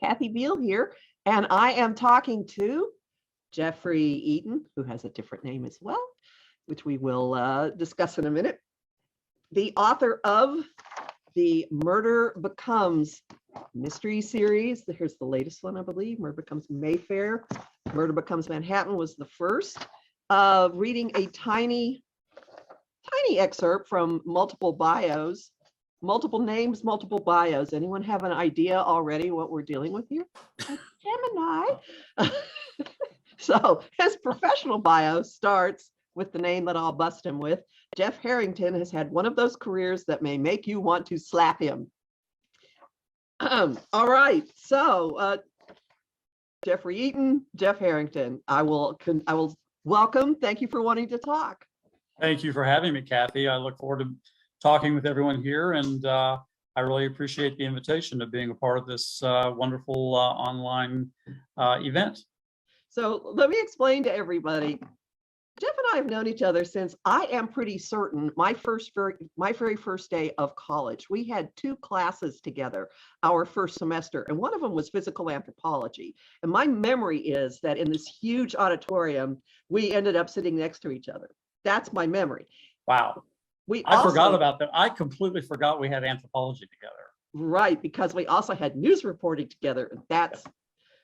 Kathy Beal here, and I am talking to Jeffrey Eaton, who has a different name as well, which we will discuss in a minute. The author of the Murder Becomes mystery series. Here's the latest one, I believe. Murder Becomes Mayfair. Murder Becomes Manhattan was the first. Reading a tiny excerpt from multiple bios. Multiple names, multiple bios. Anyone have an idea already what we're dealing with here? Gemini. So his professional bio starts with the name that I'll bust him with. Jeff Harrington has had one of those careers that may make you want to slap him. All right, so Jeffrey Eaton, Jeff Harrington, I will welcome. Thank you for wanting to talk. Thank you for having me, Kathy. I look forward to talking with everyone here, and I really appreciate the invitation to being a part of this wonderful online event. So let me explain to everybody. Jeff and I have known each other since, I am pretty certain, my very first day of college. We had two classes together our first semester, and one of them was physical anthropology. And my memory is that in this huge auditorium, we ended up sitting next to each other. That's my memory. Wow. I forgot about that. I completely forgot we had anthropology together. Right, because we also had news reporting together, and that's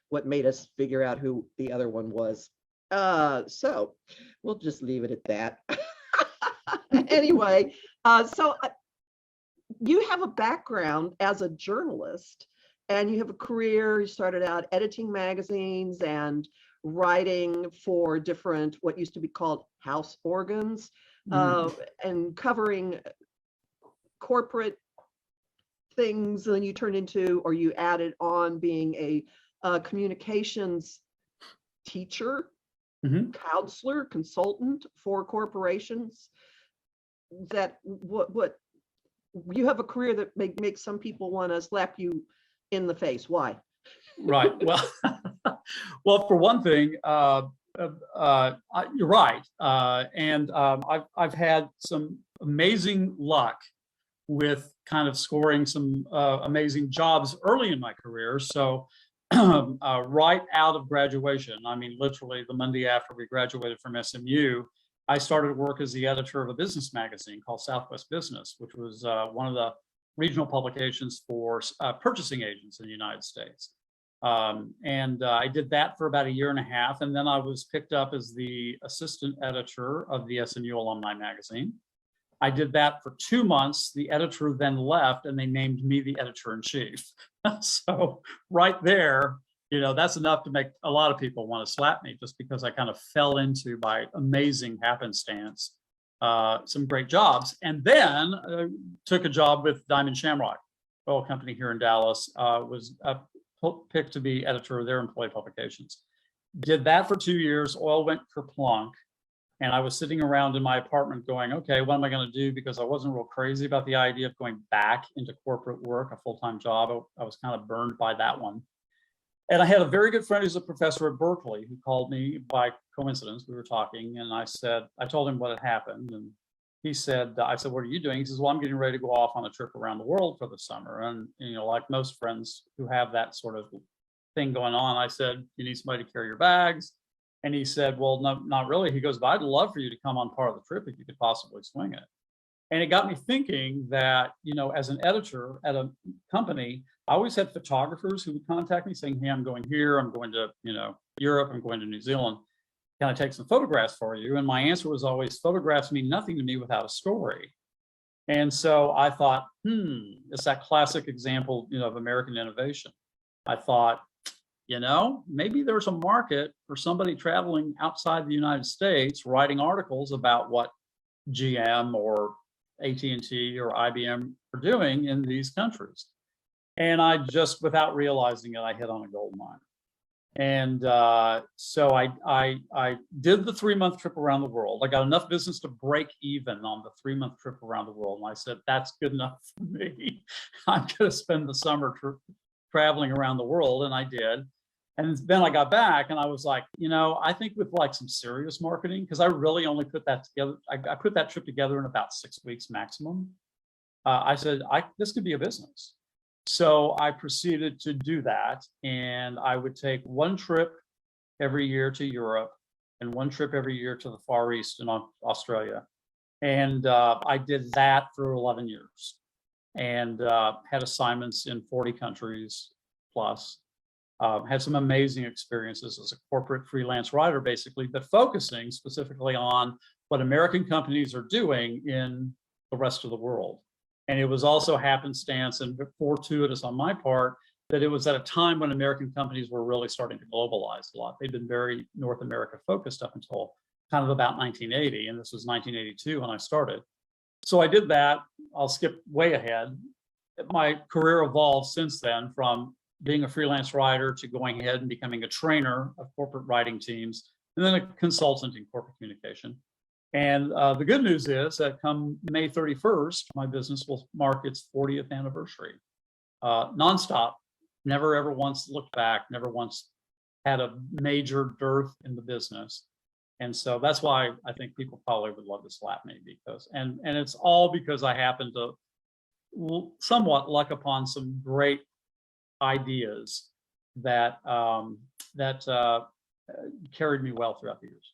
what made us figure out who the other one was. So we'll just leave it at that. Anyway, so you have a background as a journalist, and you have a career. You started out editing magazines and writing for different, what used to be called house organs, and covering corporate things. And then you turned into, or you added on, being a communications teacher, counselor, consultant for corporations. That what you have a career that makes some people want to slap you in the face. Why? Right. Well, well, for one thing, you're right, and I've had some amazing luck with kind of scoring some amazing jobs early in my career. So right out of graduation, I mean, literally the Monday after we graduated from SMU, I started work as the editor of a business magazine called Southwest Business, which was one of the regional publications for purchasing agents in the United States. I did that for about a year and a half, and then I was picked up as the assistant editor of the SMU Alumni Magazine. I did that for 2 months. The editor then left, and they named me the editor-in-chief. So right there, you know, that's enough to make a lot of people want to slap me, just because I kind of fell into, by amazing happenstance, some great jobs. And then took a job with Diamond Shamrock Oil Company here in Dallas, was picked to be editor of their employee publications. Did that for 2 years. Oil went kerplunk, and I was sitting around in my apartment going, okay, what am I going to do? Because I wasn't real crazy about the idea of going back into corporate work, a full-time job. I was kind of burned by that one. And I had a very good friend who's a professor at Berkeley who called me by coincidence. We were talking, and I told him what had happened, and he said, I said, what are you doing? He says, well, I'm getting ready to go off on a trip around the world for the summer. And, you know, like most friends who have that sort of thing going on, I said, you need somebody to carry your bags. And he said, well, no, not really. He goes, but I'd love for you to come on part of the trip if you could possibly swing it. And it got me thinking that, you know, as an editor at a company, I always had photographers who would contact me saying, hey, I'm going here, I'm going to, you know, Europe, I'm going to New Zealand. Can I take some photographs for you? And my answer was always, photographs mean nothing to me without a story. And so I thought, it's that classic example, you know, of American innovation. I thought, you know, maybe there's a market for somebody traveling outside the United States, writing articles about what GM or AT&T or IBM are doing in these countries. And I just, without realizing it, I hit on a gold mine. And so I did the 3-month trip around the world. I got enough business to break even on the 3-month trip around the world. And I said, that's good enough for me. I'm going to spend the summer traveling around the world. And I did. And then I got back and I was like, you know, I think with like some serious marketing, because I really only put that together. I put that trip together in about 6 weeks maximum. I said, this could be a business. So I proceeded to do that, and I would take one trip every year to Europe and one trip every year to the Far East in Australia. And I did that for 11 years and had assignments in 40 countries plus. Had some amazing experiences as a corporate freelance writer, basically, but focusing specifically on what American companies are doing in the rest of the world. And it was also happenstance and fortuitous on my part that it was at a time when American companies were really starting to globalize a lot. They'd been very North America focused up until kind of about 1980, and this was 1982 when I started. So I did that. I'll skip way ahead. My career evolved since then from being a freelance writer to going ahead and becoming a trainer of corporate writing teams, and then a consultant in corporate communication. And the good news is that come May 31st, my business will mark its 40th anniversary. Nonstop, never ever once looked back, never once had a major dearth in the business. And so that's why I think people probably would love to slap me, because, and it's all because I happen to somewhat luck upon some great ideas that carried me well throughout the years.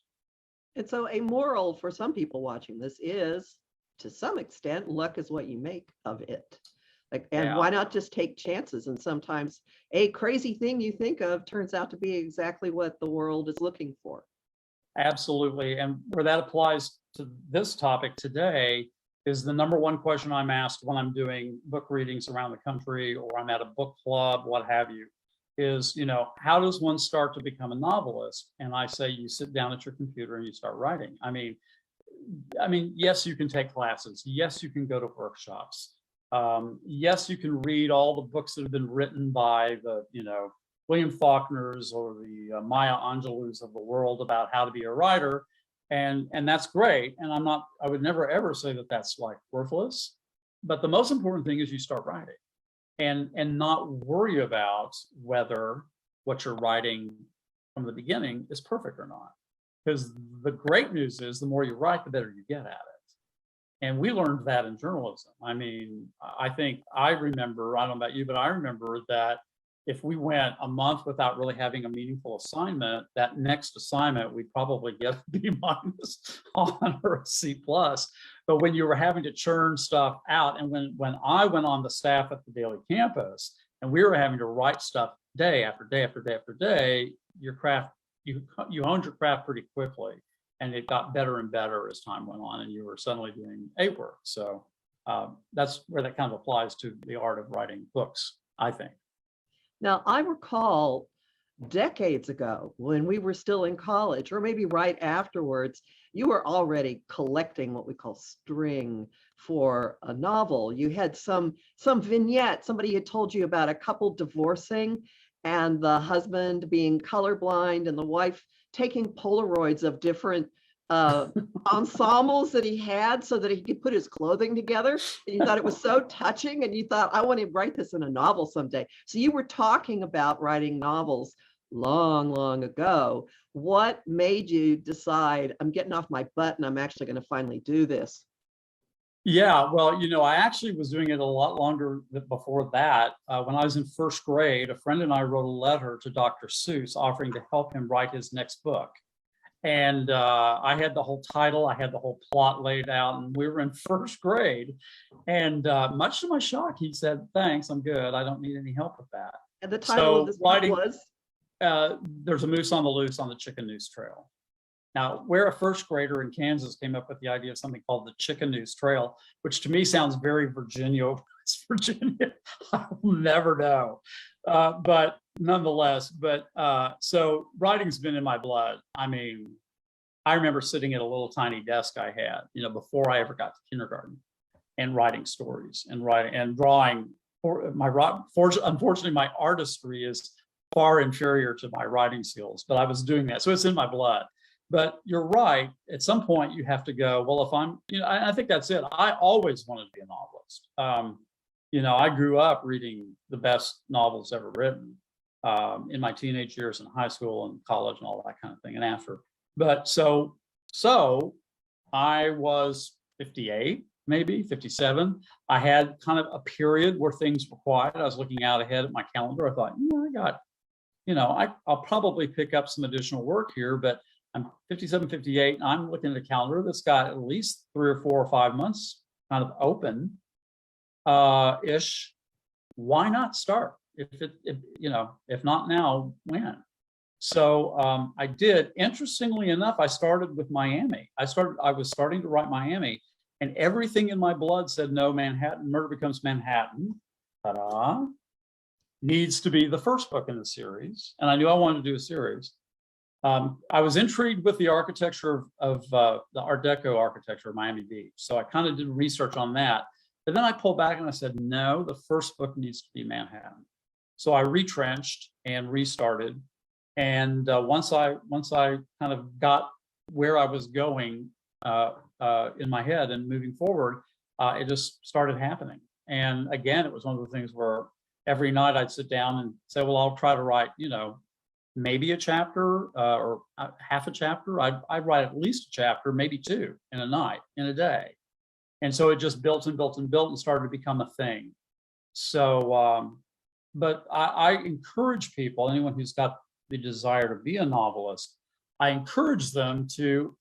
And so a moral for some people watching this is, to some extent, luck is what you make of it. Like, and Yeah. why not just take chances? And sometimes a crazy thing you think of turns out to be exactly what the world is looking for. Absolutely. And where that applies to this topic today is the number one question I'm asked when I'm doing book readings around the country, or I'm at a book club, what have you, is, you know, how does one start to become a novelist? And I say, you sit down at your computer and you start writing. I mean, yes, you can take classes. Yes, you can go to workshops. Yes, you can read all the books that have been written by the, you know, William Faulkners or the Maya Angelou's of the world about how to be a writer. And that's great. And I would never, ever say that that's like worthless. But the most important thing is you start writing and not worry about whether what you're writing from the beginning is perfect or not. Because the great news is the more you write, the better you get at it. And we learned that in journalism. I mean, I think I remember, I don't know about you, but I remember that if we went a month without really having a meaningful assignment, that next assignment, we'd probably get a B- on or a C+. But when you were having to churn stuff out, and when I went on the staff at the Daily Campus, and we were having to write stuff day after day after day after day, your craft, you honed your craft pretty quickly. And it got better and better as time went on, and you were suddenly doing A work. So that's where that kind of applies to the art of writing books, I think. Now, I recall decades ago when we were still in college, or maybe right afterwards, you were already collecting what we call string for a novel. You had some vignette. Somebody had told you about a couple divorcing and the husband being colorblind and the wife taking Polaroids of different ensembles that he had so that he could put his clothing together. And you thought it was so touching, and you thought, I want to write this in a novel someday. So you were talking about writing novels long, long ago. What made you decide, I'm getting off my butt and I'm actually going to finally do this? Yeah, well, you know, I actually was doing it a lot longer before that. When I was in first grade, a friend and I wrote a letter to Dr. Seuss offering to help him write his next book. And I had the whole title, I had the whole plot laid out, and we were in first grade. And much to my shock, he said, thanks, I'm good. I don't need any help with that. And the title of this book was? There's a moose on the loose on the Chicken Noose Trail. Now, where a first grader in Kansas came up with the idea of something called the Chicken Noose Trail, which to me sounds very Virginia, West Virginia, I will never know. But nonetheless, so writing's been in my blood. I mean, I remember sitting at a little tiny desk I had, you know, before I ever got to kindergarten, and writing stories and writing and drawing. Unfortunately, my artistry is far inferior to my writing skills, but I was doing that. So it's in my blood. But you're right. At some point, you have to go, well, if I'm, you know, I think that's it. I always wanted to be a novelist. You know, I grew up reading the best novels ever written in my teenage years in high school and college and all that kind of thing, and after. But so I was 58 maybe 57. I had kind of a period where things were quiet. I was looking out ahead at my calendar. I thought, I'll probably pick up some additional work here, but I'm 57, 58, and I'm looking at a calendar that's got at least 3 or 4 or 5 months kind of open ish. Why not start? If not now, when? So I did. Interestingly enough, I started with Miami. I was starting to write Miami, and everything in my blood said, no, Manhattan, Murder Becomes Manhattan, ta-da, needs to be the first book in the series. And I knew I wanted to do a series. I was intrigued with the architecture of the Art Deco architecture of Miami Beach. So I kind of did research on that. But then I pulled back and I said, no, the first book needs to be Manhattan. So I retrenched and restarted. And once I kind of got where I was going in my head and moving forward, it just started happening. And again, it was one of the things where every night I'd sit down and say, well, I'll try to write, maybe a chapter or half a chapter. I'd write at least a chapter, maybe 2 in a night, in a day. And so it just built and built and built and started to become a thing. So, but I encourage people, anyone who's got the desire to be a novelist, I encourage them to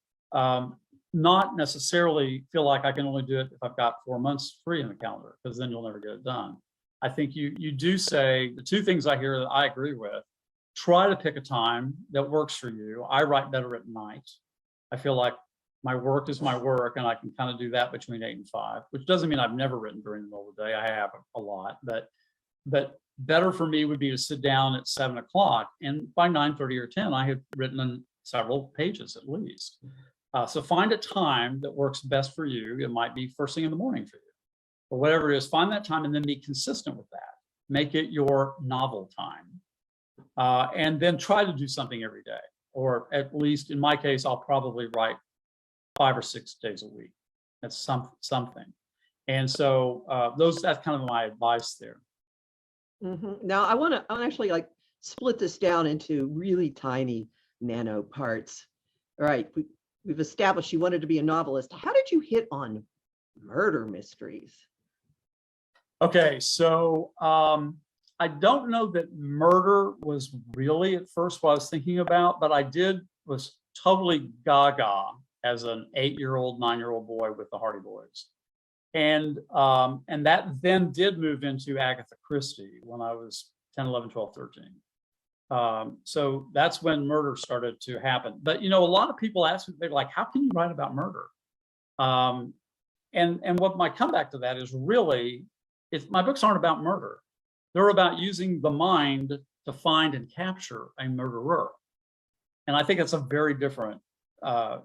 not necessarily feel like I can only do it if I've got 4 months free in the calendar, because then you'll never get it done. I think you do say the 2 things I hear that I agree with. Try to pick a time that works for you. I write better at night. I feel like my work is my work, and I can kind of do that between 8 and 5, which doesn't mean I've never written during the middle of the day. I have a lot, but better for me would be to sit down at 7 o'clock, and by 9:30 or 10, I have written several pages at least. So find a time that works best for you. It might be first thing in the morning for you, or whatever it is. Find that time and then be consistent with that. Make it your novel time. And then try to do something every day, or at least in my case, I'll probably write 5 or 6 days a week. That's something. And so that's kind of my advice there. Mm-hmm. Now I want to actually split this down into really tiny nano parts. All right, we've established you wanted to be a novelist. How did you hit on murder mysteries? Okay, so I don't know that murder was really at first what I was thinking about, but I was totally gaga as an 8-year-old, 9-year-old boy with the Hardy Boys. And that then did move into Agatha Christie when I was 10, 11, 12, 13. So that's when murder started to happen. But, a lot of people ask me, they're like, how can you write about murder? And what my comeback to that is really, my books aren't about murder. They're about using the mind to find and capture a murderer. And I think it's a very different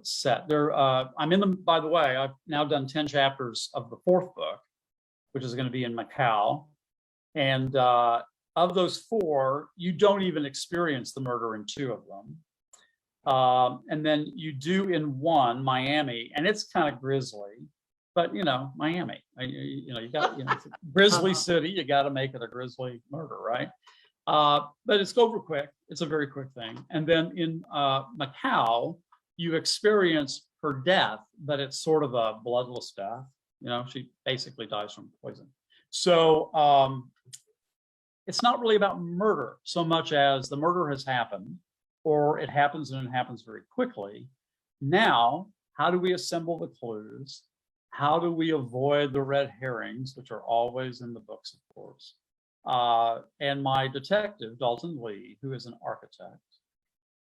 set. I'm in them, by the way, I've now done 10 chapters of the 4th book, which is going to be in Macau. And of those 4, you don't even experience the murder in 2 of them. And then you do in 1, Miami, and it's kind of grisly. But Miami, you got it's a grisly city. You got to make it a grisly murder, right? But it's over quick. It's a very quick thing. And then in Macau, you experience her death, but it's sort of a bloodless death. She basically dies from poison. So it's not really about murder so much as the murder has happened, or it happens and it happens very quickly. Now, how do we assemble the clues? How do we avoid the red herrings, which are always in the books, of course? And my detective, Dalton Lee, who is an architect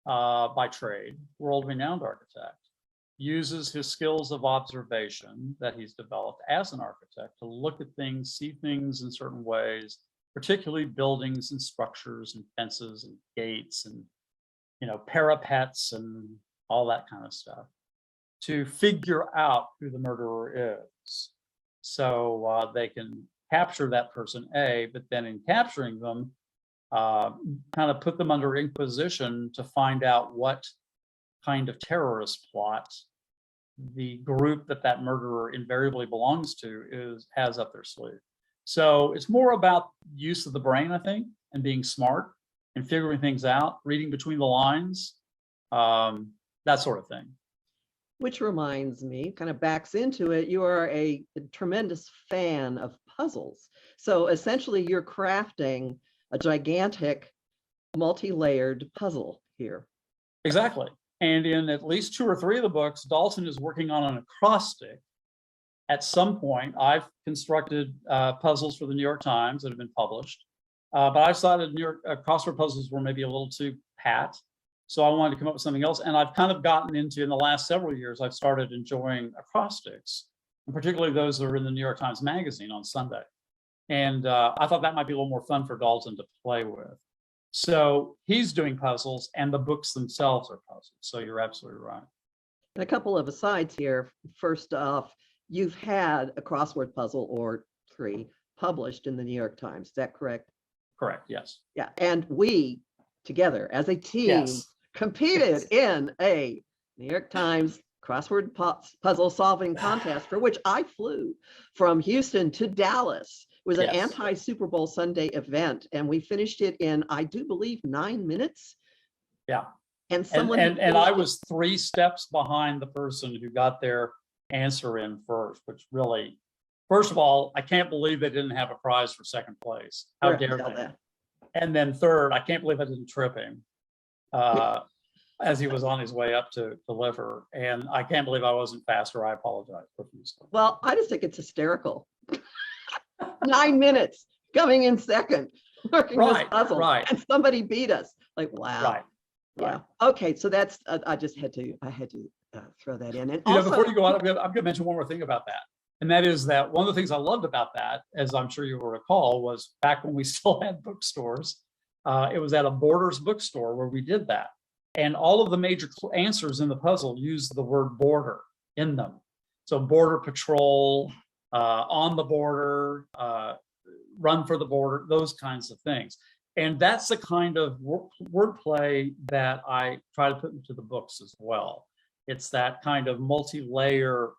by trade, world-renowned architect, uses his skills of observation that he's developed as an architect to look at things, see things in certain ways, particularly buildings and structures and fences and gates and parapets and all that kind of stuff, to figure out who the murderer is. So they can capture that person, A, but then in capturing them, kind of put them under inquisition to find out what kind of terrorist plot the group that murderer invariably belongs to has up their sleeve. So it's more about use of the brain, I think, and being smart and figuring things out, reading between the lines, that sort of thing. Which reminds me, kind of backs into it, you are a tremendous fan of puzzles. So essentially you're crafting a gigantic multi-layered puzzle here. Exactly. And in at least 2 or 3 of the books, Dalton is working on an acrostic. At some point, I've constructed puzzles for the New York Times that have been published, but I decided New York crossword puzzles were maybe a little too pat. So I wanted to come up with something else. And I've kind of gotten into, in the last several years, I've started enjoying acrostics, and particularly those that are in the New York Times Magazine on Sunday. And I thought that might be a little more fun for Dalton to play with. So he's doing puzzles, and the books themselves are puzzles. So you're absolutely right. And a couple of asides here. First off, you've had a crossword puzzle or 3 published in the New York Times. Is that correct? Correct. Yes. Yeah. And we together as a team Yes. competed in a New York Times crossword puzzle solving contest for which I flew from Houston to Dallas. It was an Yes. anti-Super Bowl Sunday event, and we finished it in, I do believe, 9 minutes. Yeah. And someone And I was 3 steps behind the person who got their answer in first, which really, first of all, I can't believe they didn't have a prize for second place. How dare they? And then third, I can't believe I didn't trip him as he was on his way up to deliver. And I can't believe I wasn't faster. I apologize profusely. Well, I just think it's hysterical. 9 minutes coming in second, working this puzzle, right. and somebody beat us. Like, wow. Right. Yeah. Okay. So that's, I just had to, throw that in. And You know, also, before you go on, I'm going to mention one more thing about that. And that is that one of the things I loved about that, as I'm sure you will recall, was back when we still had bookstores. It was at a Borders bookstore where we did that. And all of the major answers in the puzzle used the word border in them. So border patrol, on the border, run for the border, those kinds of things. And that's the kind of wordplay that I try to put into the books as well. It's that kind of multi-layer.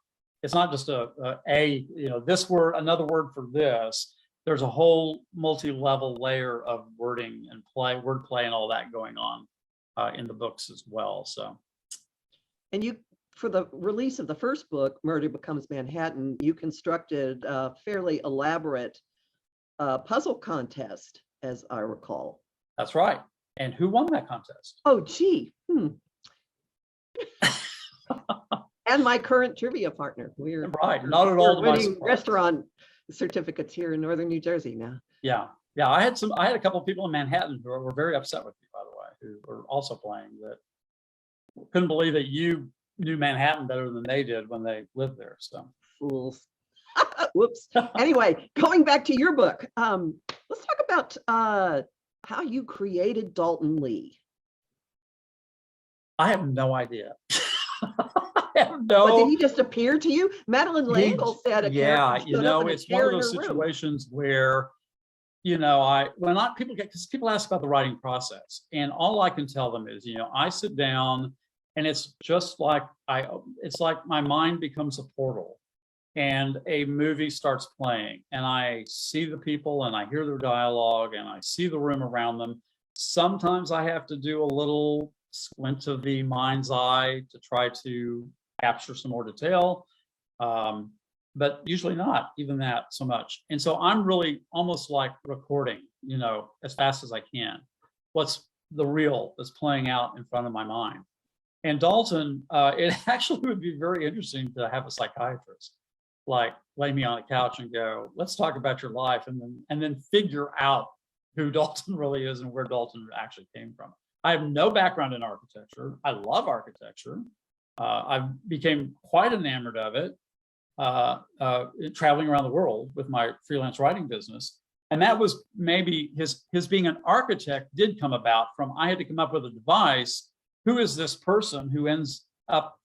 It's not just this word, another word for this. There's a whole multi-level layer of wording and wordplay and all that going on in the books as well. So, and you, for the release of the first book, Murder Becomes Manhattan, you constructed a fairly elaborate puzzle contest, as I recall. that's right. And who won that contest? Oh, gee. And my current trivia partner. We're right. Not at all. Winning restaurant certificates here in Northern New Jersey now. Yeah. Yeah. I had a couple of people in Manhattan who were very upset with me, by the way, who were also playing that. Couldn't believe that you knew Manhattan better than they did when they lived there. So fools. Whoops. Anyway, going back to your book, let's talk about how you created Dalton Lee. I have no idea. But did he just appear to you? Madeline Langle said, yeah, you know, it's one of those situations where, you know, because people ask about the writing process, and all I can tell them is, you know, I sit down and it's just like it's like my mind becomes a portal and a movie starts playing and I see the people and I hear their dialogue and I see the room around them. Sometimes I have to do a little squint of the mind's eye to try to capture some more detail, but usually not even that so much. And so I'm really almost like recording, you know, as fast as I can, what's the real that's playing out in front of my mind. And Dalton, it actually would be very interesting to have a psychiatrist like lay me on a couch and go, let's talk about your life, and then figure out who Dalton really is and where Dalton actually came from. I have no background in architecture. I love architecture. I became quite enamored of it traveling around the world with my freelance writing business. And that was maybe his being an architect did come about from, I had to come up with a device. Who is this person who ends up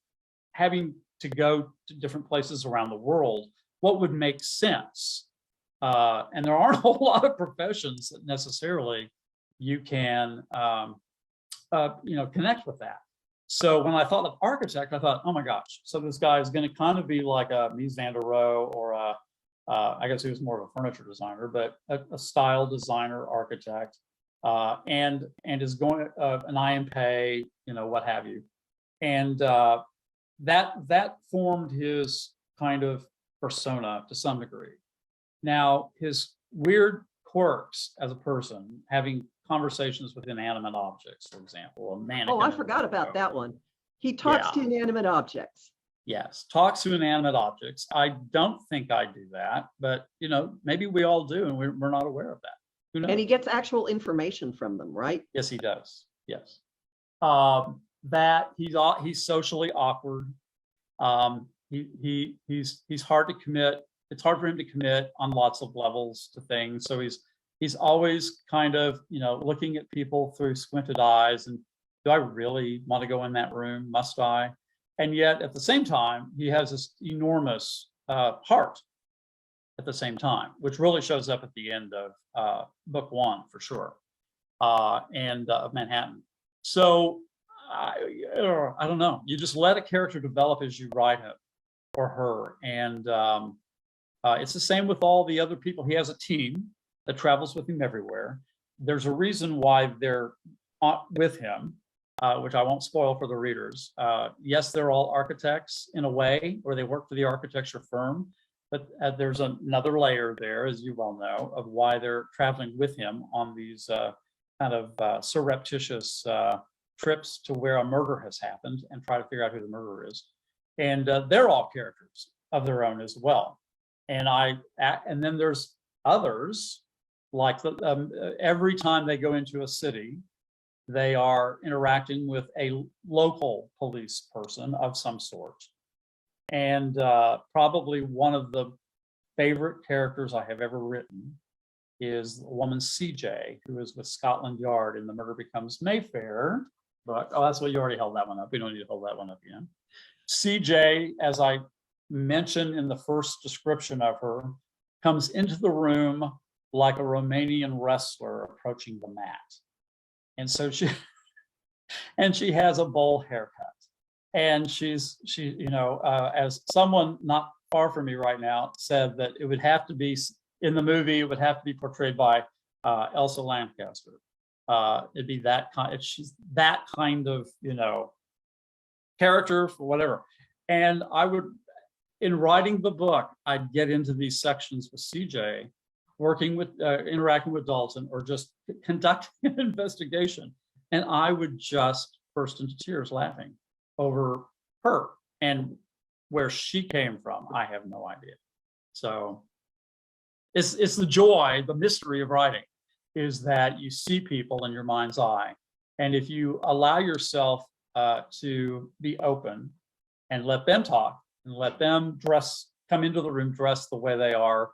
having to go to different places around the world? What would make sense? And there aren't a whole lot of professions that necessarily you can connect with that. So when I thought of architect, I thought, oh my gosh, so this guy is going to kind of be like a Mies van der Rohe, or I guess he was more of a furniture designer, but a style designer, architect, and is going an I.M. Pei, you know, what have you. And that formed his kind of persona to some degree. Now, his weird quirks as a person, having conversations with inanimate objects, for example, a mannequin. Oh, I forgot about that one. He talks to inanimate objects. Yes, talks to inanimate objects. I don't think I do that, but you know, maybe we all do, and we're not aware of that. Who knows? And he gets actual information from them, right? Yes, he does. Yes. That he's socially awkward. He's hard to commit. It's hard for him to commit on lots of levels to things. So he's always kind of, you know, looking at people through squinted eyes and, do I really want to go in that room? Must I? And yet at the same time, he has this enormous heart at the same time, which really shows up at the end of book 1 for sure, and of Manhattan. So I don't know. You just let a character develop as you write him or her. And it's the same with all the other people. He has a team that travels with him everywhere. There's a reason why they're with him, which I won't spoil for the readers. Yes, they're all architects in a way, or they work for the architecture firm, but there's another layer there, as you well know, of why they're traveling with him on these kind of surreptitious trips to where a murder has happened and try to figure out who the murderer is. And they're all characters of their own as well. And then there's others, like every time they go into a city, they are interacting with a local police person of some sort. And probably one of the favorite characters I have ever written is the woman CJ, who is with Scotland Yard in The Murder Becomes Mayfair. But that's what you already held that one up. We don't need to hold that one up again. CJ, as I mentioned in the first description of her, comes into the room like a Romanian wrestler approaching the mat. And so she has a bowl haircut. And she, you know, as someone not far from me right now said, that it would have to be in the movie, it would have to be portrayed by Elsa Lancaster. It'd be that kind. If she's that kind of, you know, character for whatever. And I would, in writing the book, I'd get into these sections with CJ, working with, interacting with Dalton, or just conducting an investigation, and I would just burst into tears laughing over her and where she came from. I have no idea. So it's the joy, the mystery of writing, is that you see people in your mind's eye, and if you allow yourself to be open and let them talk and let them come into the room dressed the way they are,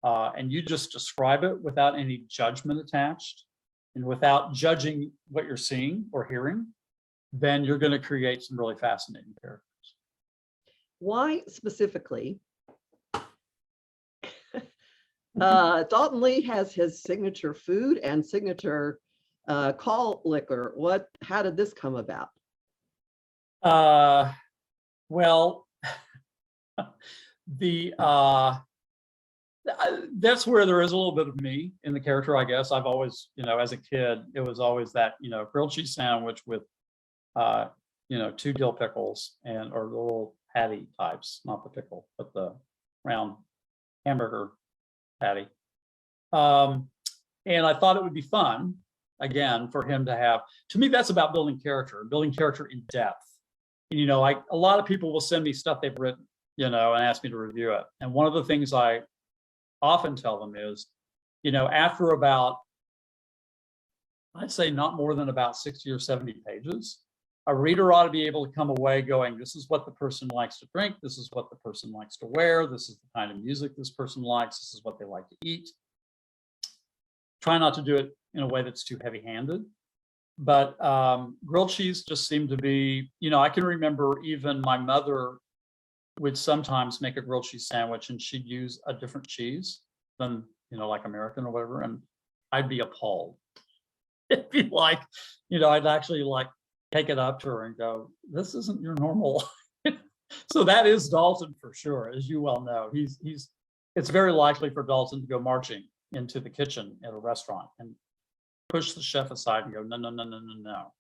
and you just describe it without any judgment attached and without judging what you're seeing or hearing, then you're going to create some really fascinating characters. Why specifically? Dalton Lee has his signature food and signature call liquor. How did this come about? Well, that's where there is a little bit of me in the character, I guess. I've always, you know, as a kid, it was always that, you know, grilled cheese sandwich with, you know, 2 dill pickles or the little patty types, not the pickle, but the round hamburger patty. And I thought it would be fun, again, for him to have. To me, that's about building character in depth. You know, a lot of people will send me stuff they've written, you know, and ask me to review it. And one of the things I often tell them is, you know, after about, I'd say not more than about 60 or 70 pages, a reader ought to be able to come away going, this is what the person likes to drink, this is what the person likes to wear, this is the kind of music this person likes, this is what they like to eat. Try not to do it in a way that's too heavy-handed. But grilled cheese just seemed to be, you know, I can remember even my mother would sometimes make a grilled cheese sandwich and she'd use a different cheese than, you know, like American or whatever. And I'd be appalled. It'd be like, you know, I'd actually like take it up to her and go, this isn't your normal. So that is Dalton for sure, as you well know. It's very likely for Dalton to go marching into the kitchen at a restaurant and push the chef aside and go, no, no, no, no, no, no.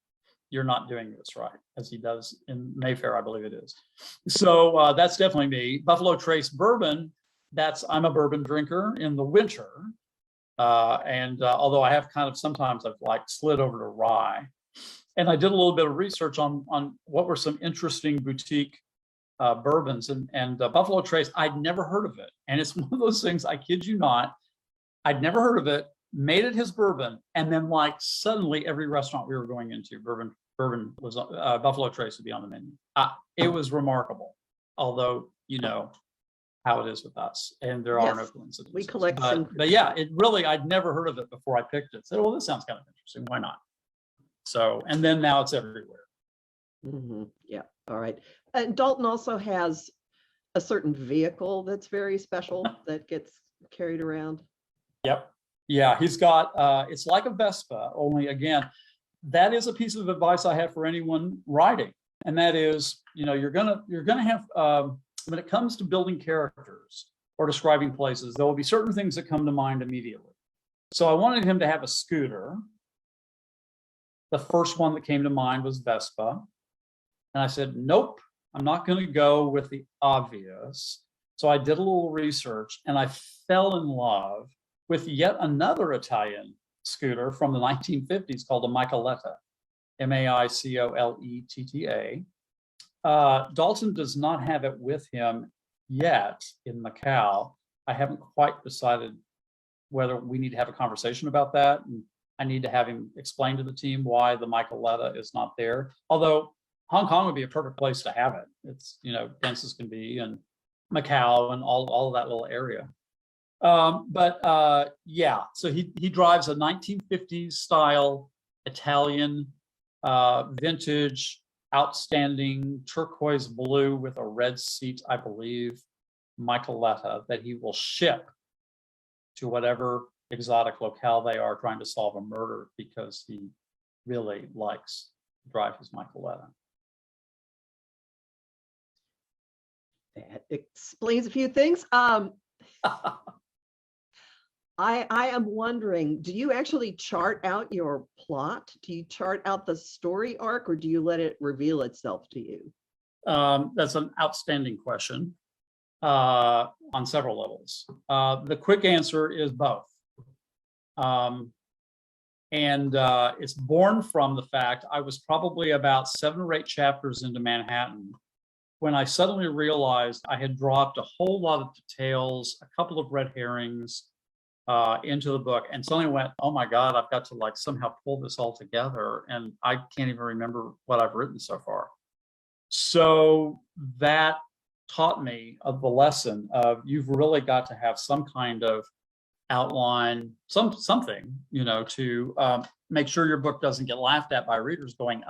you're not doing this right, as he does in Mayfair, I believe it is. So that's definitely me. Buffalo Trace bourbon, I'm a bourbon drinker in the winter. Although I have kind of, sometimes I've like slid over to rye. And I did a little bit of research on what were some interesting boutique bourbons, and Buffalo Trace, I'd never heard of it. And it's one of those things, I kid you not, I'd never heard of it, made it his bourbon, and then like suddenly every restaurant we were going into, bourbon was Buffalo Trace would be on the menu. It was remarkable, although you know how it is with us, and there are no coincidences. We collect but yeah, it really, I'd never heard of it before I picked it. Said, well, this sounds kind of interesting, why not? So, and then now it's everywhere. Yeah, all right. And Dalton also has a certain vehicle that's very special that gets carried around. Yep. Yeah, he's got, it's like a Vespa, only again, that is a piece of advice I have for anyone writing. And that is, you know, you're gonna have, when it comes to building characters or describing places, there will be certain things that come to mind immediately. So I wanted him to have a scooter. The first one that came to mind was Vespa. And I said, nope, I'm not going to go with the obvious. So I did a little research and I fell in love with yet another Italian scooter from the 1950s called a Micoletta, M-A-I-C-O-L-E-T-T-A. Dalton does not have it with him yet in Macau. I haven't quite decided whether we need to have a conversation about that. And I need to have him explain to the team why the Micoletta is not there. Although Hong Kong would be a perfect place to have it. It's, you know, dense as can be, and Macau and all of that little area. Yeah, so he drives a 1950s style Italian vintage, outstanding turquoise blue with a red seat, I believe, Micoletta that he will ship to whatever exotic locale they are trying to solve a murder, because he really likes to drive his Micoletta. That explains a few things. I am wondering, do you actually chart out your plot? Do you chart out the story arc, or do you let it reveal itself to you? That's an outstanding question on several levels. The quick answer is both. It's born from the fact I was probably about 7 or 8 chapters into Manhattan when I suddenly realized I had dropped a whole lot of details, a couple of red herrings into the book, and suddenly went, oh my God, I've got to like somehow pull this all together, and I can't even remember what I've written so far. So that taught me of the lesson of you've really got to have some kind of outline, something, you know, to make sure your book doesn't get laughed at by readers going,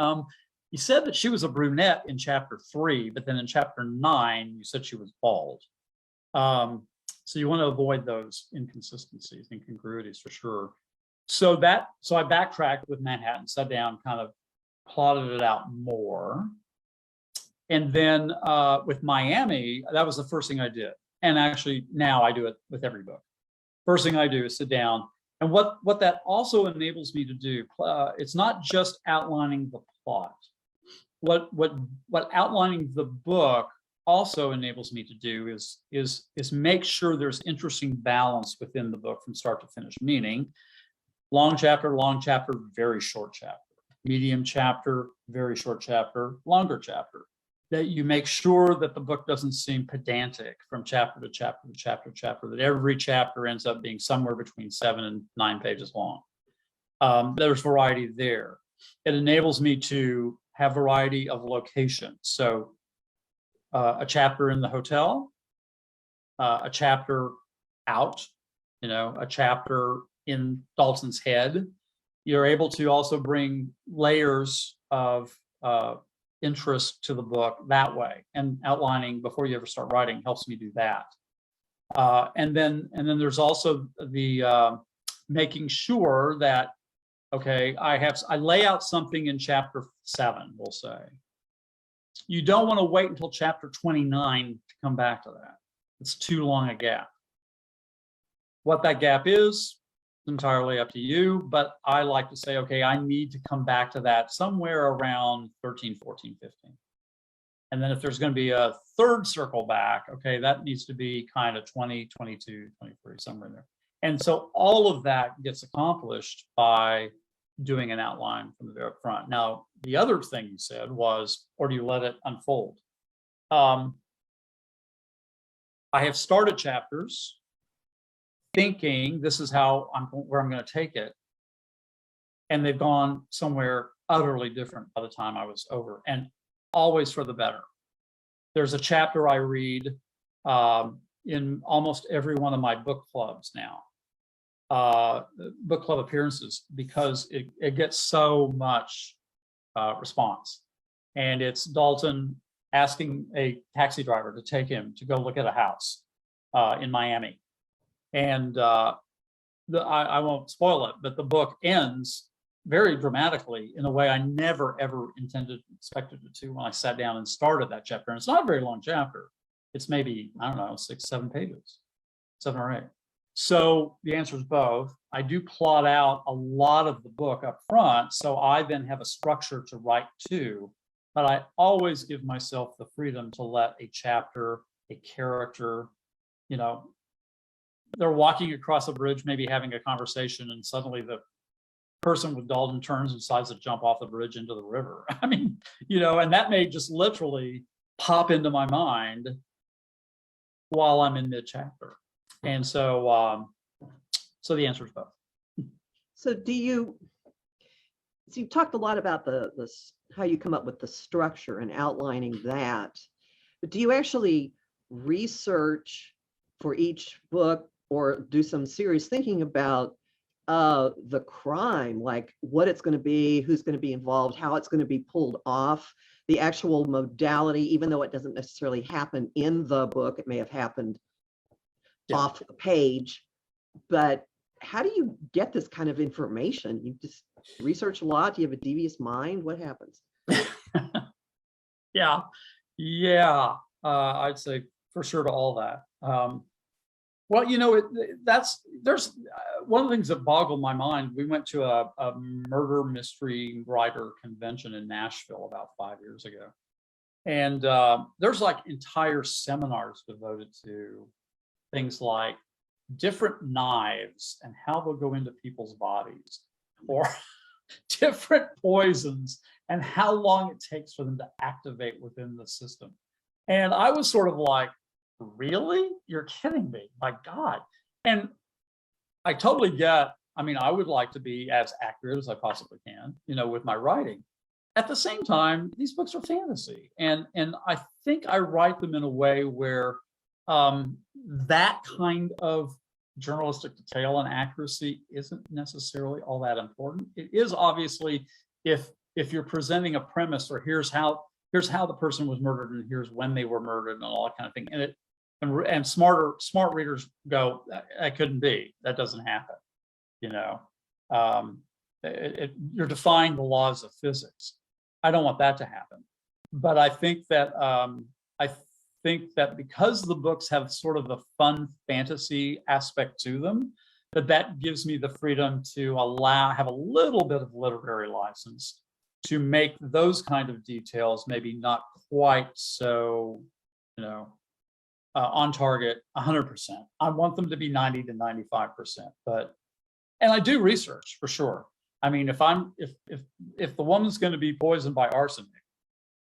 you said that she was a brunette in chapter 3, but then in chapter 9, you said she was bald. So you want to avoid those inconsistencies, incongruities for sure. So I backtracked with Manhattan, sat down, kind of plotted it out more. And then with Miami, that was the first thing I did. And actually now I do it with every book. First thing I do is sit down. And what that also enables me to do, it's not just outlining the plot. What outlining the book also enables me to do is make sure there's interesting balance within the book from start to finish, meaning long chapter, very short chapter, medium chapter, very short chapter, longer chapter. That you make sure that the book doesn't seem pedantic from chapter to chapter to chapter to chapter, that every chapter ends up being somewhere between 7 and 9 pages long. There's variety there. It enables me to have variety of locations. So a chapter in the hotel, a chapter out, you know, a chapter in Dalton's head. You're able to also bring layers of interest to the book that way, and outlining before you ever start writing helps me do that. And then there's also the making sure that, okay, I lay out something in chapter 7, we'll say. You don't want to wait until chapter 29 to come back to that. It's too long a gap. What that gap is, entirely up to you, but I like to say, okay, I need to come back to that somewhere around 13, 14, 15. And then if there's going to be a third circle back, okay, that needs to be kind of 20, 22, 23, somewhere in there. And so all of that gets accomplished by doing an outline from the very front. Now, the other thing you said was, or do you let it unfold? I have started chapters thinking this is where I'm going to take it. And they've gone somewhere utterly different by the time I was over, and always for the better. There's a chapter I read in almost every one of my book clubs now, book club appearances, because it gets so much response. And it's Dalton asking a taxi driver to take him to go look at a house in Miami. And I won't spoil it, but the book ends very dramatically in a way I never, ever expected it to when I sat down and started that chapter. And it's not a very long chapter. It's maybe, I don't know, 6, 7 pages, 7 or 8. So the answer is both. I do plot out a lot of the book up front, so I then have a structure to write to, but I always give myself the freedom to let a chapter, a character, you know, they're walking across a bridge, maybe having a conversation, and suddenly the person with Dalton turns and decides to jump off the bridge into the river. I mean, you know, and that may just literally pop into my mind while I'm in mid-chapter. And so, so the answer is both. So you've talked a lot about how you come up with the structure and outlining that, but do you actually research for each book or do some serious thinking about the crime, like what it's going to be, who's going to be involved, how it's going to be pulled off, the actual modality, even though it doesn't necessarily happen in the book, it may have happened off the page, but how do you get this kind of information? You just research a lot? Do you have a devious mind? What happens? Yeah, I'd say for sure to all that. Well, you know, there's one of the things that boggled my mind. We went to a murder mystery writer convention in Nashville about 5 years ago. And there's like entire seminars devoted to things like different knives and how they'll go into people's bodies, or different poisons and how long it takes for them to activate within the system. And I was sort of like, really? You're kidding me, my God. And I totally get, I mean, I would like to be as accurate as I possibly can, you know, with my writing. At the same time, these books are fantasy. And I think I write them in a way where that kind of journalistic detail and accuracy isn't necessarily all that important. It is obviously if you're presenting a premise, or here's how the person was murdered and here's when they were murdered and all that kind of thing. And smart readers go, that couldn't be, that doesn't happen. You know, you're defying the laws of physics. I don't want that to happen. But I think that because the books have sort of the fun fantasy aspect to them, that gives me the freedom to have a little bit of literary license to make those kind of details maybe not quite so, you know, on target 100%. I want them to be 90 to 95%, and I do research for sure. I mean, if the woman's going to be poisoned by arsenic,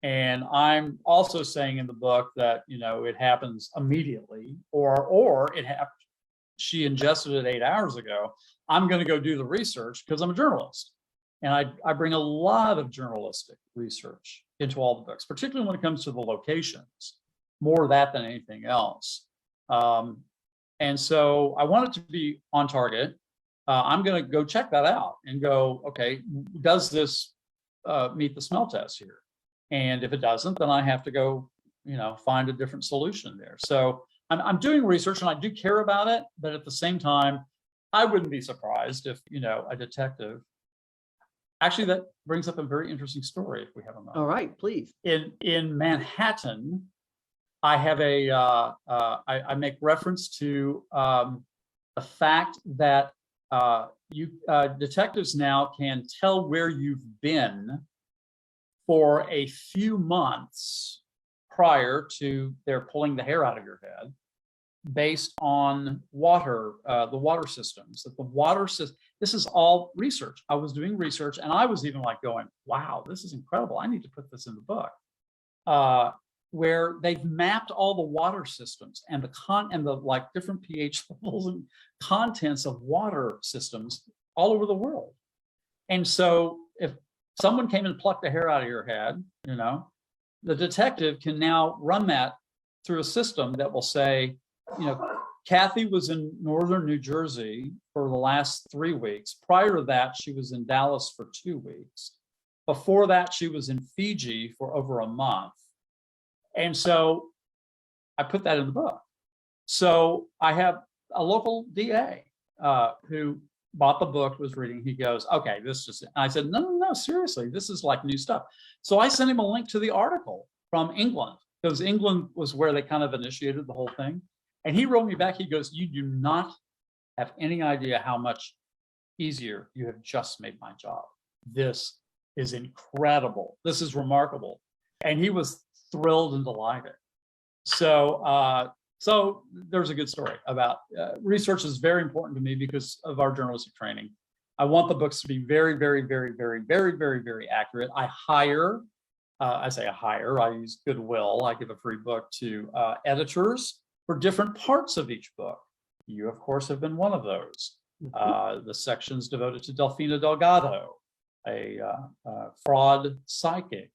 and I'm also saying in the book that, you know, it happens immediately, or she ingested it 8 hours ago, I'm going to go do the research because I'm a journalist. And I bring a lot of journalistic research into all the books, particularly when it comes to the locations, more of that than anything else. And so I want it to be on target. I'm going to go check that out and go, okay, does this meet the smell test here? And if it doesn't, then I have to go, you know, find a different solution there. So I'm doing research and I do care about it, but at the same time, I wouldn't be surprised if, you know, a detective. Actually, that brings up a very interesting story if we have a moment. All right, please. In Manhattan, I have I make reference to the fact that detectives now can tell where you've been for a few months prior to their pulling the hair out of your head, based on water, the water systems. That the water system. This is all research. I was doing research, and I was even like going, "Wow, this is incredible! I need to put this in the book." Where they've mapped all the water systems and the like different pH levels and contents of water systems all over the world. And so if someone came and plucked the hair out of your head, you know, the detective can now run that through a system that will say, you know, Kathy was in northern New Jersey for the last 3 weeks. Prior to that, she was in Dallas for 2 weeks. Before that, she was in Fiji for over a month. And so I put that in the book. So I have a local DA who bought the book, was reading. He goes, "Okay, this just," and I said, no, seriously, this is like new stuff. So I sent him a link to the article from England, because England was where they kind of initiated the whole thing. And he wrote me back. He goes, "You do not have any idea how much easier you have just made my job. This is incredible. This is remarkable." And he was thrilled and delighted. So, so there's a good story about research is very important to me because of our journalistic training. I want the books to be very, very, very, very, very, very, very accurate. I hire, I use goodwill. I give a free book to editors for different parts of each book. You, of course, have been one of those. The sections devoted to Delfina Delgado, a fraud psychic.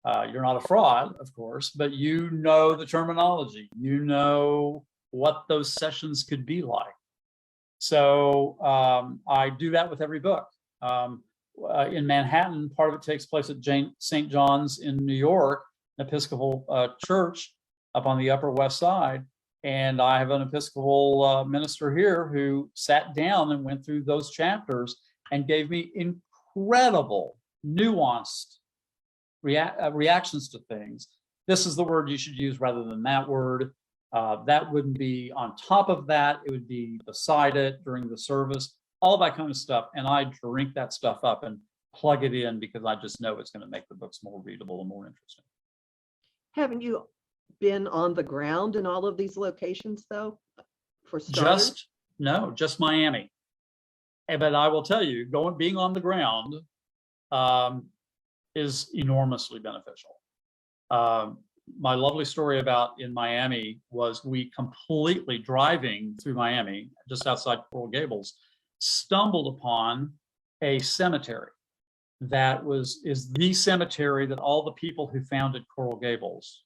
You're not a fraud, of course, but you know the terminology. You know what those sessions could be like. So I do that with every book. In Manhattan, part of it takes place at St. John's in New York, an Episcopal church up on the Upper West Side. And I have an Episcopal minister here who sat down and went through those chapters and gave me incredible, nuanced reactions to things. This is the word you should use rather than that word. That wouldn't be on top of that. It would be beside it during the service, all that kind of stuff. And I drink that stuff up and plug it in because I just know it's going to make the books more readable and more interesting. Haven't you been on the ground in all of these locations, though, for starters? Just Miami. But I will tell you, being on the ground is enormously beneficial. My lovely story about in Miami was we completely driving through Miami, just outside Coral Gables, stumbled upon a cemetery that is the cemetery that all the people who founded Coral Gables,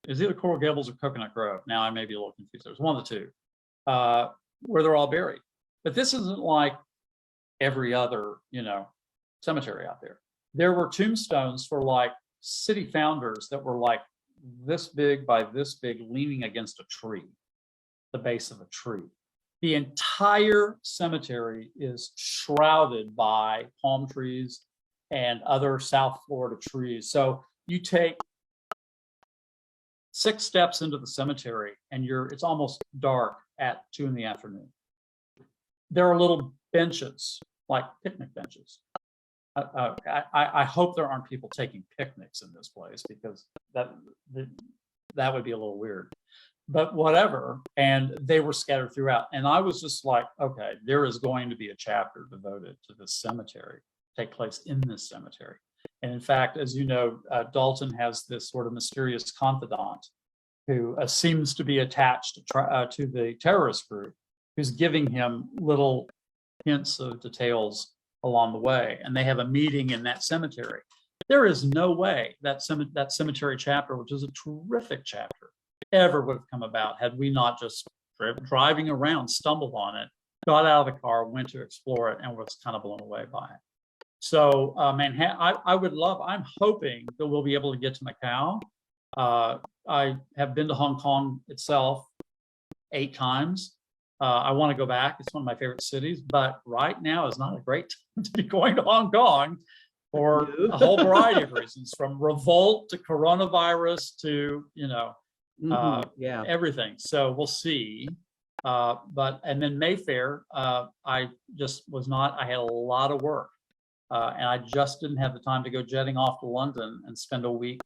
is either Coral Gables or Coconut Grove. Now I may be a little confused. There's one of the two, where they're all buried. But this isn't like every other, cemetery out there. There were tombstones for like city founders that were like this big by this big, leaning against a tree, the base of a tree. The entire cemetery is shrouded by palm trees and other South Florida trees. So you take 6 steps into the cemetery and it's almost dark at 2 p.m. There are little benches, like picnic benches. I hope there aren't people taking picnics in this place because that would be a little weird, but whatever. And they were scattered throughout. And I was just like, okay, there is going to be a chapter devoted to this cemetery, take place in this cemetery. And in fact, as you know, Dalton has this sort of mysterious confidant who seems to be attached to the terrorist group, who's giving him little hints of details along the way, and they have a meeting in that cemetery. There is no way that cemetery chapter, which is a terrific chapter, ever would have come about had we not just driving around, stumbled on it, got out of the car, went to explore it, and was kind of blown away by it. So Manhattan, I'm hoping that we'll be able to get to Macau. I have been to Hong Kong itself 8 times. I want to go back. It's one of my favorite cities, but right now is not a great time to be going to Hong Kong for a whole variety of reasons, from revolt to coronavirus to, everything. So we'll see. And then Mayfair, I just was not, I had a lot of work. And I just didn't have the time to go jetting off to London and spend a week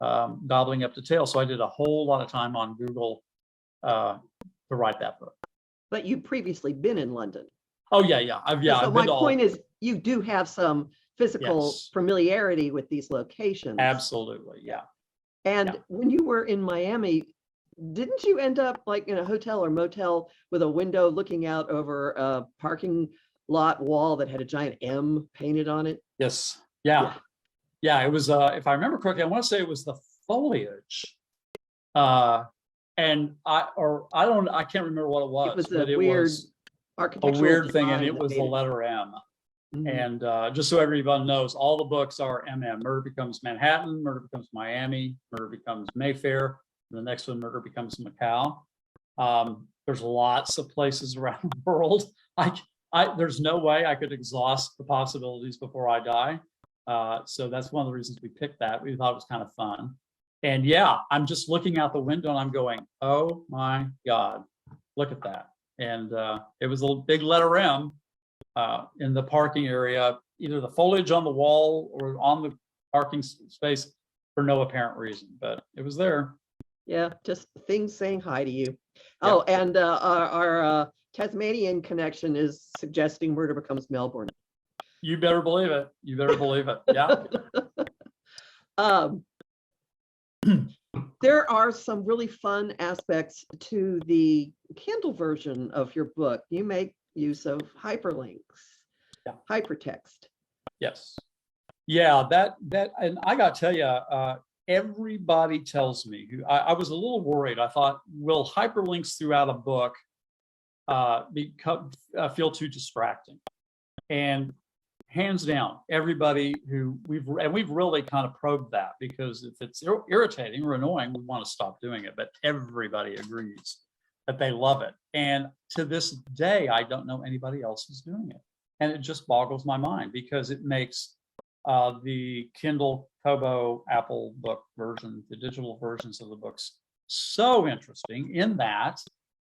gobbling up details. So I did a whole lot of time on Google to write that book. But you've previously been in London. Oh yeah. I've So my been to point is, you do have some physical Yes. familiarity with these locations. Absolutely, yeah. And Yeah. when you were in Miami, didn't you end up like in a hotel or motel with a window looking out over a parking lot wall that had a giant M painted on it? Yes. Yeah. It was, if I remember correctly, I want to say it was the foliage. And I can't remember what it was. It was but a it weird was a architectural weird thing, and design it that was made the it- letter M. Mhm. And just so everyone knows, all the books are MM. Murder Becomes Manhattan, Murder Becomes Miami, Murder Becomes Mayfair. The next one, Murder Becomes Macau. There's lots of places around the world. There's no way I could exhaust the possibilities before I die. So that's one of the reasons we picked that. We thought it was kind of fun. And yeah, I'm just looking out the window and I'm going, oh my God, look at that. And it was a big letter M in the parking area, either the foliage on the wall or on the parking space for no apparent reason, but it was there. Yeah, just things saying hi to you. Yeah. Oh, and our Tasmanian connection is suggesting Murder Becomes Melbourne. You better believe it. You better believe it. Yeah. There are some really fun aspects to the Kindle version of your book. You make use of hyperlinks, hypertext. Yes. Yeah, that, and I got to tell you, everybody tells me, I was a little worried. I thought, will hyperlinks throughout a book feel too distracting? And hands down, everybody who we've really kind of probed that, because if it's irritating or annoying, we want to stop doing it. But everybody agrees that they love it. And to this day, I don't know anybody else who's doing it. And it just boggles my mind, because it makes the Kindle, Kobo, Apple book version, the digital versions of the books, so interesting, in that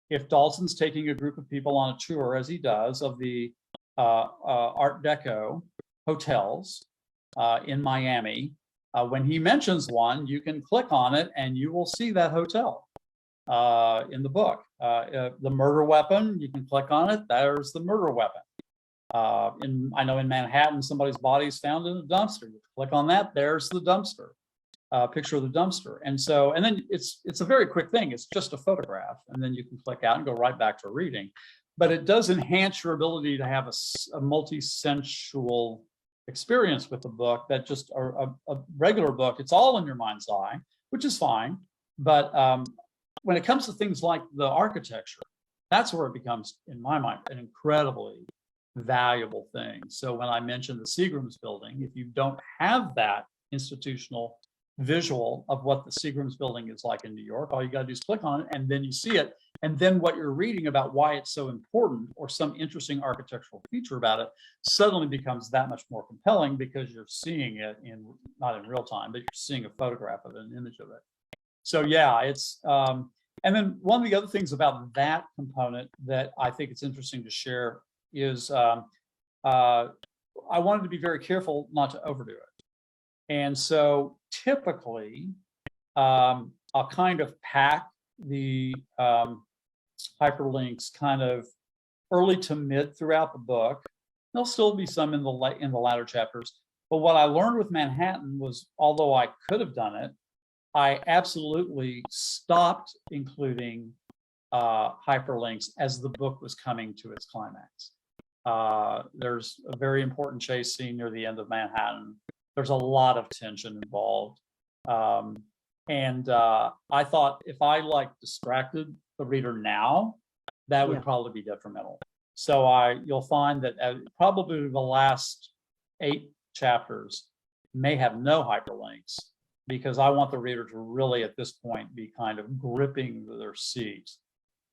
if Dalton's taking a group of people on a tour, as he does, of the Art Deco hotels in Miami, when he mentions one, you can click on it and you will see that hotel in the book. The murder weapon, you can click on it, there's the murder weapon. I know in Manhattan, somebody's body is found in a dumpster. You click on that, there's the dumpster, picture of the dumpster. And then it's a very quick thing. It's just a photograph, and then you can click out and go right back to reading. But it does enhance your ability to have a multi-sensual experience with the book that just a regular book. It's all in your mind's eye, which is fine. But when it comes to things like the architecture, that's where it becomes, in my mind, an incredibly valuable thing. So when I mentioned the Seagram's building, if you don't have that institutional visual of what the Seagram's building is like in New York, all you got to do is click on it and then you see it. And then what you're reading about why it's so important, or some interesting architectural feature about it, suddenly becomes that much more compelling, because you're seeing it not in real time, but you're seeing a photograph of an image of it. So yeah, it's and then one of the other things about that component that I think it's interesting to share is I wanted to be very careful not to overdo it. And so typically I'll kind of pack the hyperlinks kind of early to mid throughout the book. There'll still be some in the latter chapters. But what I learned with Manhattan was, although I could have done it, I absolutely stopped including hyperlinks as the book was coming to its climax. There's a very important chase scene near the end of Manhattan. There's a lot of tension involved. And I thought, if I distracted the reader now, that would probably be detrimental. So you'll find that probably the last 8 chapters may have no hyperlinks, because I want the reader to really, at this point, be kind of gripping their seat.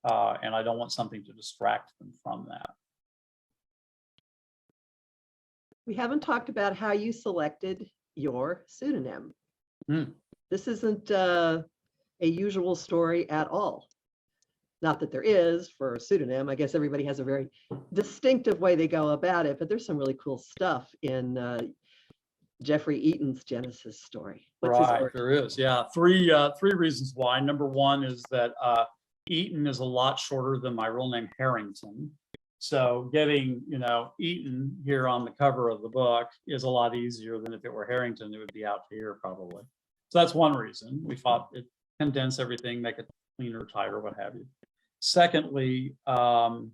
And I don't want something to distract them from that. We haven't talked about how you selected your pseudonym. This isn't a usual story at all. Not that there is for a pseudonym. I guess everybody has a very distinctive way they go about it, but there's some really cool stuff in Jeffrey Eaton's Genesis story. What's his Right, origin? there is. Yeah, three reasons why. Number one is that Eaton is a lot shorter than my real name, Harrington. So getting, Eaton here on the cover of the book is a lot easier than if it were Harrington. It would be out here probably. So that's one reason. We thought it condense everything, make it cleaner, tighter, what have you. Secondly, I'm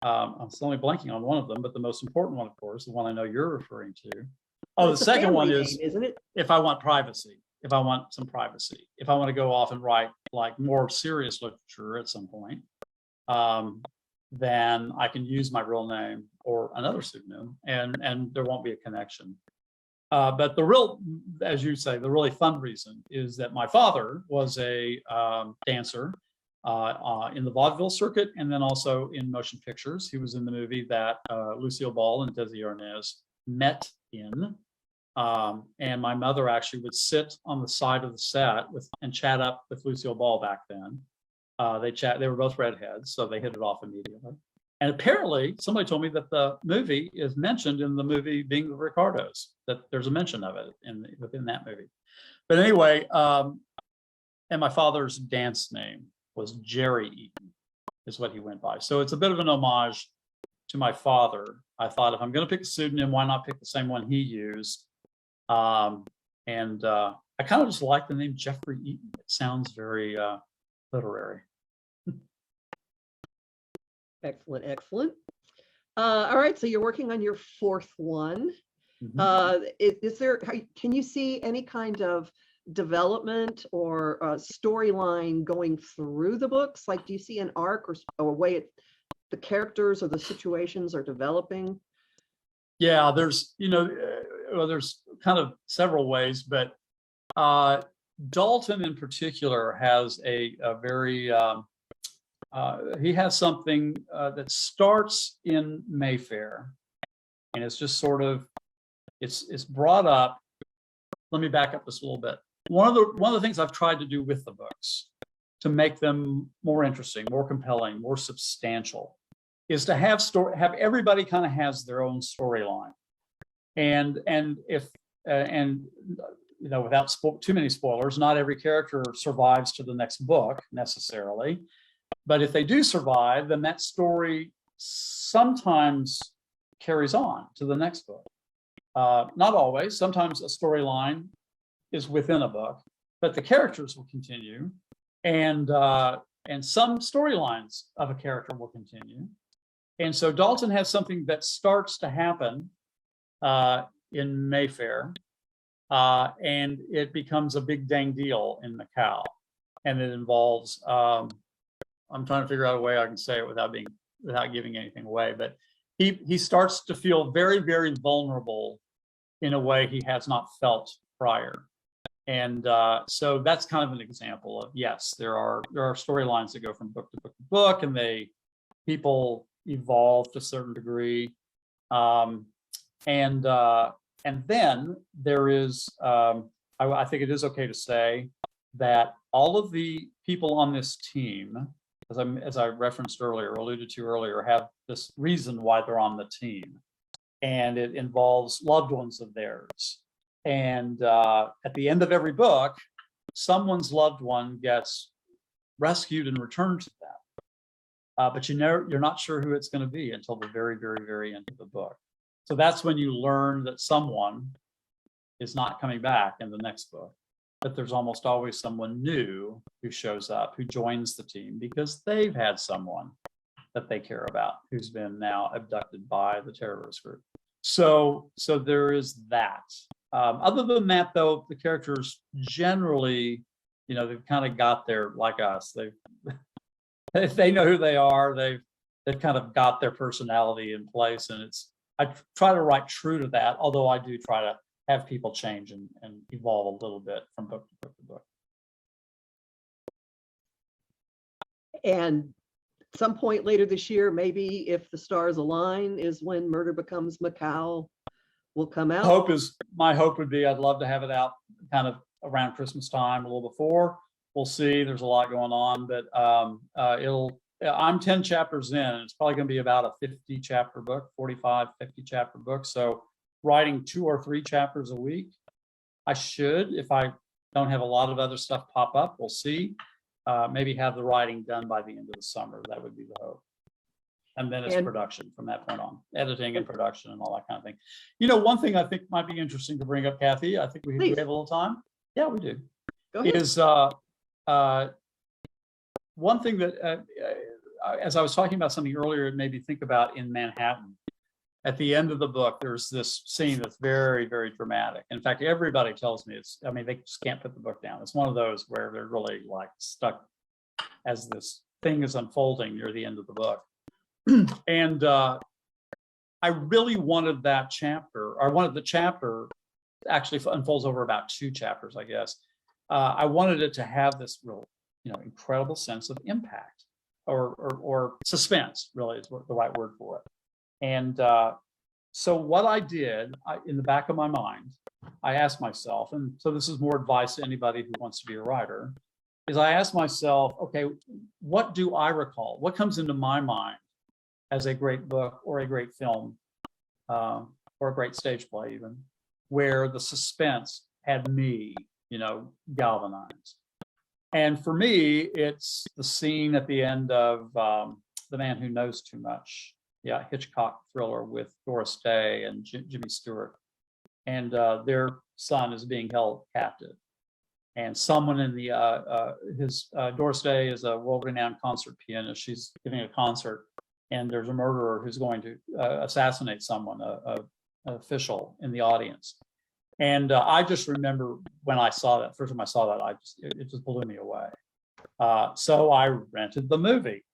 only blanking on one of them, but the most important one, of course, the one I know you're referring to. Oh, the It's a second one family is, name, isn't it? if I want privacy, if I want some privacy, if I want to go off and write like more serious literature at some point, then I can use my real name or another pseudonym, and there won't be a connection. But the real, as you say, the really fun reason is that my father was a dancer in the vaudeville circuit, and then also in motion pictures. He was in the movie that Lucille Ball and Desi Arnaz met in. And my mother actually would sit on the side of the set and chat up with Lucille Ball back then. They were both redheads, so they hit it off immediately. And apparently somebody told me that the movie is mentioned in the movie Being the Ricardos, that there's a mention of it within that movie. But anyway, and my father's dance name was Jerry Eaton, is what he went by. So it's a bit of an homage to my father. I thought, if I'm going to pick a pseudonym, why not pick the same one he used? I kind of just like the name Jeffrey Eaton. It sounds very literary. Excellent, excellent. All right, so you're working on your fourth one. Mhm. Can you see any kind of development or storyline going through the books? Like, do you see an arc or a way the characters or the situations are developing? Yeah, there's there's kind of several ways, but Dalton in particular has a very he has something that starts in Mayfair, and it's just sort of it's brought up. Let me back up this a little bit. One of the things I've tried to do with the books to make them more interesting, more compelling, more substantial, is to have everybody kind of has their own storyline, and without too many spoilers, not every character survives to the next book necessarily, but if they do survive, then that story sometimes carries on to the next book. Not always. Sometimes a storyline is within a book, but the characters will continue, and some storylines of a character will continue. And so Dalton has something that starts to happen in Mayfair, and it becomes a big dang deal in Macau, and it involves. I'm trying to figure out a way I can say it without giving anything away, but he starts to feel very, very vulnerable in a way he has not felt prior. And so that's kind of an example of, yes, there are storylines that go from book to book to book, and people evolve to a certain degree. And then there is, I think it is okay to say that all of the people on this team, as I referenced earlier, alluded to earlier, have this reason why they're on the team. And it involves loved ones of theirs. And at the end of every book, someone's loved one gets rescued and returned to them. But you're not sure who it's going to be until the very, very, very end of the book. So that's when you learn that someone is not coming back in the next book. But there's almost always someone new who shows up, who joins the team because they've had someone that they care about who's been now abducted by the terrorist group. So there is that. Other than that, though, the characters generally, they've kind of got their, like us, they know who they are. They've kind of got their personality in place, and I try to write true to that. Although I do try to have people change and evolve a little bit from book to book to book. And some point later this year, maybe if the stars align, is when Murder Becomes Macau will come out. My hope would be I'd love to have it out kind of around Christmas time, a little before, We'll see. There's a lot going on, but I'm 10 chapters in. It's probably going to be about a 50 chapter book, 45, 50 chapter book. So writing 2 or 3 chapters a week. I should, if I don't have a lot of other stuff pop up, we'll see. Maybe have the writing done by the end of the summer. That would be the hope. And then it's production from that point on, editing and production and all that kind of thing. You know, one thing I think might be interesting to bring up, Kathy, I think we have a little time. Yeah, we do. Go ahead. Is one thing that, as I was talking about something earlier, it made me think about in Manhattan. At the end of the book, there's this scene that's very, very dramatic. In fact, everybody tells me I mean, they just can't put the book down. It's one of those where they're really like stuck as this thing is unfolding near the end of the book. And I really wanted that chapter, I wanted the chapter actually unfolds over about 2 chapters, I guess. I wanted it to have this real, incredible sense of impact or suspense, really is the right word for it. And so what I did, in the back of my mind, I asked myself, and so this is more advice to anybody who wants to be a writer, is I asked myself, okay, what do I recall? What comes into my mind as a great book or a great film or a great stage play even, where the suspense had me, galvanized. And for me, it's the scene at the end of The Man Who Knows Too Much. Yeah, Hitchcock thriller with Doris Day and Jimmy Stewart. And their son is being held captive. And someone in Doris Day is a world-renowned concert pianist. She's giving a concert, and there's a murderer who's going to assassinate someone, an official in the audience. And I just remember when I saw that, first time I saw that, it just blew me away. So I rented the movie.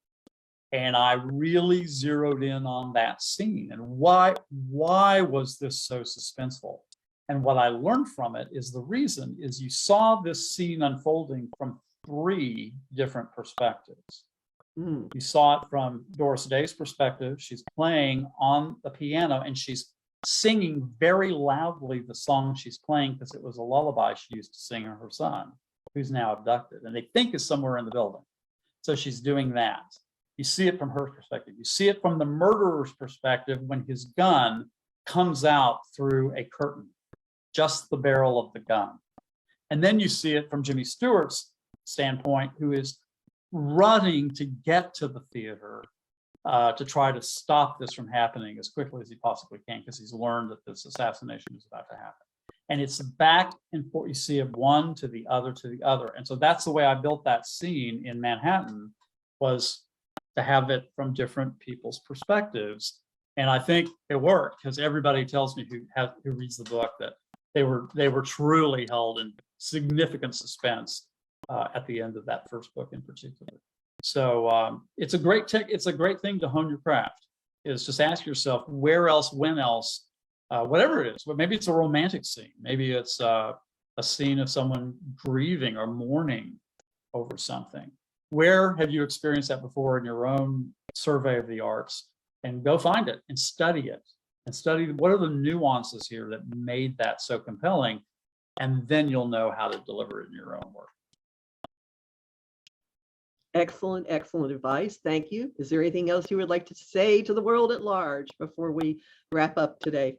And I really zeroed in on that scene. And why was this so suspenseful? And what I learned from it is the reason is you saw this scene unfolding from 3 different perspectives. You saw it from Doris Day's perspective. She's playing on the piano and she's singing very loudly the song she's playing because it was a lullaby she used to sing to her son, who's now abducted and they think is somewhere in the building. So she's doing that. You see it from her perspective. You see it from the murderer's perspective when his gun comes out through a curtain, just the barrel of the gun. And then you see it from Jimmy Stewart's standpoint, who is running to get to the theater to try to stop this from happening as quickly as he possibly can, because he's learned that this assassination is about to happen. And it's back and forth. You see it one to the other to the other. And so that's the way I built that scene in Manhattan, was to have it from different people's perspectives. And I think it worked, because everybody tells me who reads the book that they were truly held in significant suspense at the end of that first book in particular. So it's a great thing to hone your craft, is just ask yourself where else, when else, whatever it is. But maybe it's a romantic scene. Maybe it's a scene of someone grieving or mourning over something. Where have you experienced that before in your own survey of the arts? And go find it and study it, and study what are the nuances here that made that so compelling, and then you'll know how to deliver it in your own work. Excellent, excellent advice. Thank you. Is there anything else you would like to say to the world at large before we wrap up today?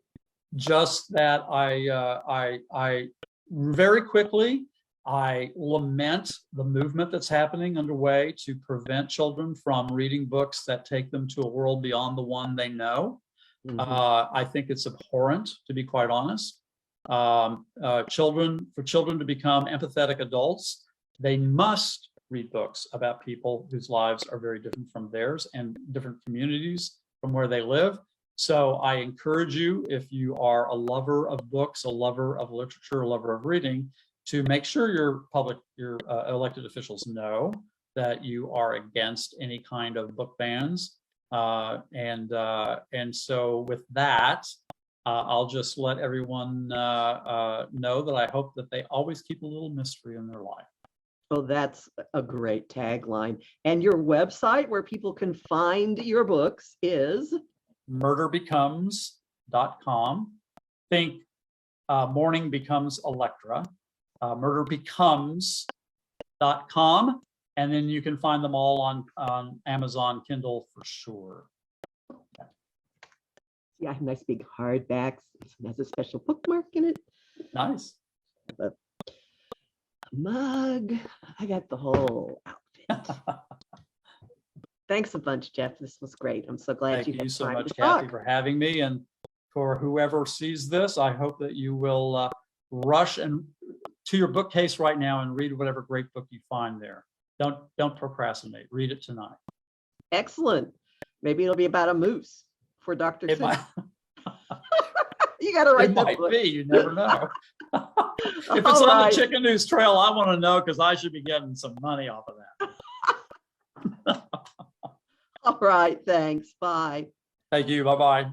Just that I very quickly, I lament the movement that's happening underway to prevent children from reading books that take them to a world beyond the one they know. I think it's abhorrent, to be quite honest. For children to become empathetic adults, they must read books about people whose lives are very different from theirs and different communities from where they live. So I encourage you, if you are a lover of books, a lover of literature, a lover of reading, to make sure your elected officials know that you are against any kind of book bans. And so with that, I'll just let everyone know that I hope that they always keep a little mystery in their life. Oh, that's a great tagline. And your website where people can find your books is? murderbecomes.com. Think morning becomes Electra. Murder becomes and then you can find them all on Amazon Kindle for sure. Yeah, I have nice big hardbacks. It has a special bookmark in it. Nice. A mug. I got the whole outfit. Thanks a bunch, Jeff. This was great. I'm so glad Thank had you so time much, to Kathy, talk. for having me. And for whoever sees this, I hope that you will rush and to your bookcase right now and read whatever great book you find there. Don't procrastinate. Read it tonight. Excellent. Maybe it'll be about a moose for Dr. It might, You got to write it that might book. be. You never know. If it's All on right. the Chicken News Trail, I want to know because I should be getting some money off of that. All right. Thanks. Bye. Thank you. Bye-bye.